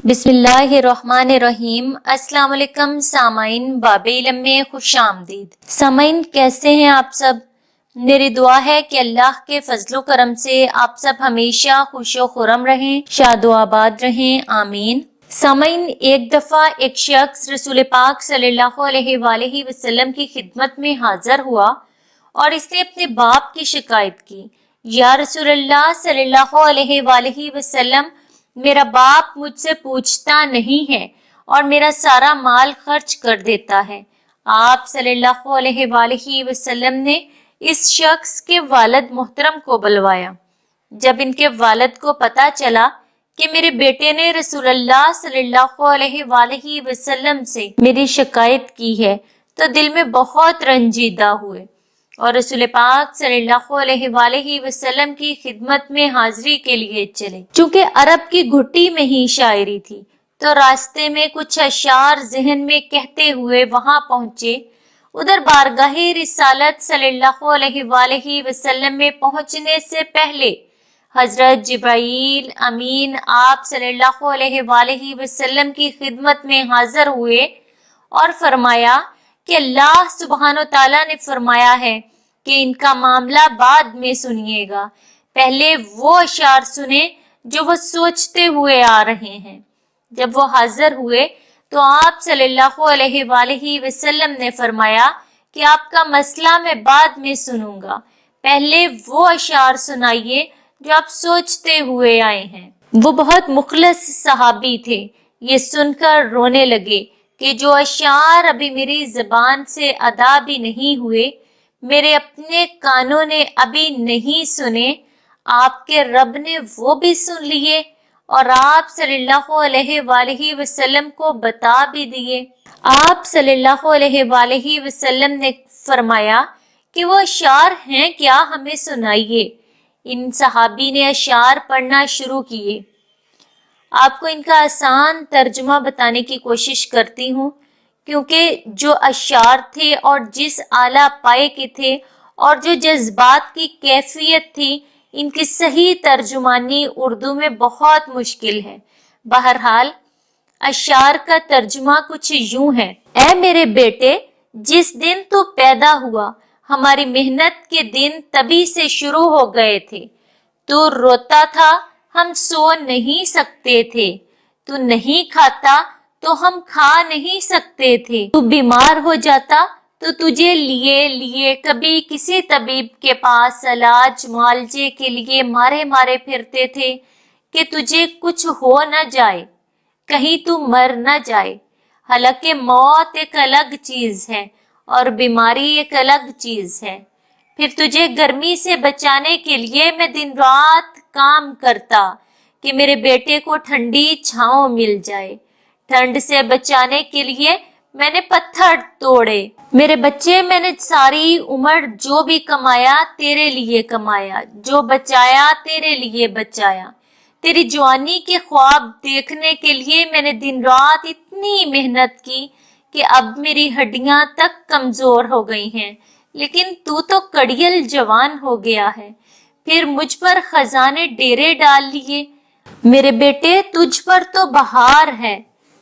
بسم اللہ الرحمن الرحیم۔ السلام علیکم سامعین، باب علم میں خوش آمدید۔ سامعین کیسے ہیں آپ سب؟ میری دعا ہے کہ اللہ کے فضل و کرم سے آپ سب ہمیشہ خوش و خرم رہیں، شاد و آباد رہیں، آمین۔ سامعین ایک دفعہ ایک شخص رسول پاک صلی اللہ علیہ وآلہ وسلم کی خدمت میں حاضر ہوا اور اس نے اپنے باپ کی شکایت کی۔ یا رسول اللہ صلی اللہ علیہ وآلہ وسلم، میرا باپ مجھ سے پوچھتا نہیں ہے اور میرا سارا مال خرچ کر دیتا ہے۔ آپ صلی اللہ علیہ وآلہ وسلم نے اس شخص کے والد محترم کو بلوایا۔ جب ان کے والد کو پتا چلا کہ میرے بیٹے نے رسول اللہ صلی اللہ علیہ وآلہ وسلم سے میری شکایت کی ہے تو دل میں بہت رنجیدہ ہوئے اور رسول پاک صلی اللہ علیہ وآلہ وسلم کی خدمت میں حاضری کے لیے چلے۔ چونکہ عرب کی گھٹی میں ہی شاعری تھی تو راستے میں کچھ اشعار ذہن میں کہتے ہوئے وہاں پہنچے۔ ادھر بارگاہ رسالت صلی اللہ علیہ وآلہ وسلم میں پہنچنے سے پہلے حضرت جبرائیل امین آپ صلی اللہ علیہ وآلہ وسلم کی خدمت میں حاضر ہوئے اور فرمایا کہ اللہ سبحانہ و تعالیٰ نے فرمایا ہے کہ ان کا معاملہ بعد میں سنیے گا، پہلے وہ اشعار سنیں جو وہ سوچتے ہوئے آ رہے ہیں۔ جب وہ حاضر ہوئے تو آپ صلی اللہ علیہ وآلہ وسلم نے فرمایا کہ آپ کا مسئلہ میں بعد میں سنوں گا، پہلے وہ اشعار سنائیے جو آپ سوچتے ہوئے آئے ہیں۔ وہ بہت مخلص صحابی تھے، یہ سن کر رونے لگے کہ جو اشعار ابھی میری زبان سے ادا بھی نہیں ہوئے، میرے اپنے کانوں نے ابھی نہیں سنے، آپ کے رب نے وہ بھی سن لیے اور آپ صلی اللہ علیہ وآلہ وسلم کو بتا بھی دیے۔ آپ صلی اللہ علیہ وآلہ وسلم نے فرمایا کہ وہ اشعار ہیں کیا، ہمیں سنائیے۔ ان صحابی نے اشعار پڑھنا شروع کیے۔ آپ کو ان کا آسان ترجمہ بتانے کی کوشش کرتی ہوں کیونکہ جو اشعار تھے اور جس اعلیٰ پائے کے تھے اور جو جذبات کی کیفیت تھی، ان کی صحیح ترجمانی اردو میں بہت مشکل ہے۔ بہرحال اشعار کا ترجمہ کچھ یوں ہے۔ اے میرے بیٹے، جس دن تو پیدا ہوا ہماری محنت کے دن تبھی سے شروع ہو گئے تھے۔ تو روتا تھا، ہم سو نہیں سکتے تھے، تو نہیں کھاتا تو ہم کھا نہیں سکتے تھے، تو بیمار ہو جاتا تو تجھے لیے کبھی کسی طبیب کے پاس علاج معالجے کے لیے مارے پھرتے تھے کہ تجھے کچھ ہو نہ جائے، کہیں تو مر نہ جائے۔ حالانکہ موت ایک الگ چیز ہے اور بیماری ایک الگ چیز ہے۔ پھر تجھے گرمی سے بچانے کے لیے میں دن رات کام کرتا کہ میرے بیٹے کو ٹھنڈی چھاؤں مل جائے۔ ٹھنڈ سے بچانے کے لیے میں نے پتھر توڑے۔ میرے بچے، میں نے ساری عمر جو بھی کمایا تیرے لیے کمایا، جو بچایا تیرے لیے بچایا۔ تیری جوانی کے خواب دیکھنے کے لیے میں نے دن رات اتنی محنت کی کہ اب میری ہڈیاں تک کمزور ہو گئی ہیں، لیکن تو کڑیل جوان ہو گیا ہے۔ پھر مجھ پر خزانے ڈیرے ڈال لیے۔ میرے بیٹے، تجھ پر تو بہار ہے،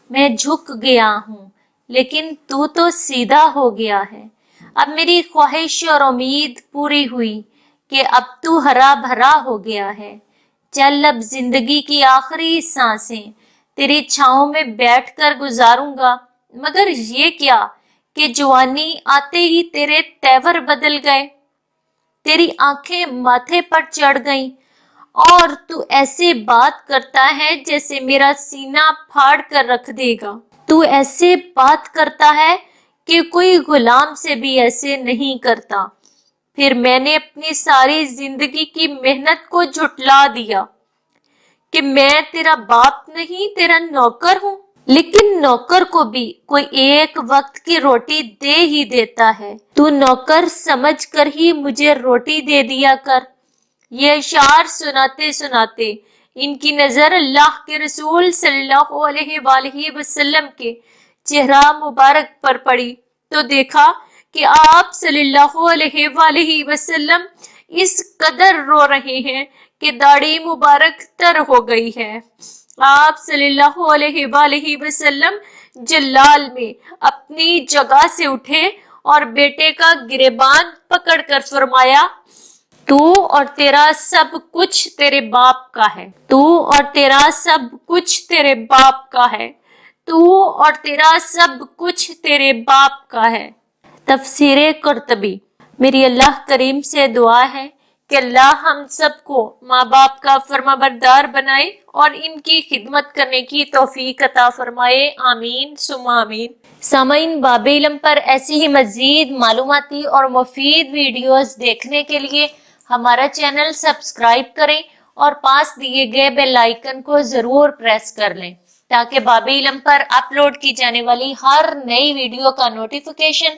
میں جھک گیا ہوں، لیکن تو سیدھا ہو گیا ہے۔ اب میری خواہش اور امید پوری ہوئی کہ اب تو ہرا بھرا ہو گیا ہے۔ چل اب زندگی کی آخری سانسیں تیری چھاؤں میں بیٹھ کر گزاروں گا، مگر یہ کیا کہ جوانی آتے ہی تیرے تیور بدل گئے، تیری آنکھیں ماتھے پر چڑھ گئیں اور تو ایسے بات کرتا ہے جیسے میرا سینہ پھاڑ کر رکھ دے گا۔ تو ایسے بات کرتا ہے کہ کوئی غلام سے بھی ایسے نہیں کرتا۔ پھر میں نے اپنی ساری زندگی کی محنت کو جھٹلا دیا کہ میں تیرا باپ نہیں، تیرا نوکر ہوں۔ لیکن نوکر کو بھی کوئی ایک وقت کی روٹی دے ہی دیتا ہے، تو نوکر سمجھ کر ہی مجھے روٹی دے دیا کر۔ یہ اشعار سناتے سناتے ان کی نظر اللہ کے رسول صلی اللہ علیہ وآلہ وسلم کے چہرہ مبارک پر پڑی تو دیکھا کہ آپ صلی اللہ علیہ وآلہ وسلم اس قدر رو رہے ہیں کہ داڑھی مبارک تر ہو گئی ہے۔ آپ صلی اللہ علیہ وآلہ وسلم جلال میں اپنی جگہ سے اٹھے اور بیٹے کا گریبان پکڑ کر فرمایا، تو اور تیرا سب کچھ تیرے باپ کا ہے، تو اور تیرا سب کچھ تیرے باپ کا ہے، تو اور تیرا سب کچھ تیرے باپ کا ہے۔ تفسیر قرطبی۔ میری اللہ کریم سے دعا ہے کہ اللہ ہم سب کو ماں باپ کا فرما بردار بنائے اور ان کی خدمت کرنے کی توفیق عطا فرمائے، آمین ثم آمین۔ سامعین، باب علم پر ایسی ہی مزید معلوماتی اور مفید ویڈیوز دیکھنے کے لیے ہمارا چینل سبسکرائب کریں اور پاس دیے گئے بیل آئیکن کو ضرور پریس کر لیں تاکہ باب علم پر اپلوڈ کی جانے والی ہر نئی ویڈیو کا نوٹیفیکیشن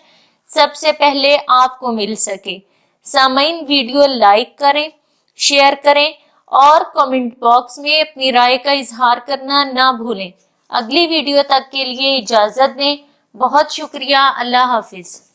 سب سے پہلے آپ کو مل سکے۔ سامعین، ویڈیو لائک کریں، شیئر کریں اور کمنٹ باکس میں اپنی رائے کا اظہار کرنا نہ بھولیں۔ اگلی ویڈیو تک کے لیے اجازت دیں۔ بہت شکریہ۔ اللہ حافظ۔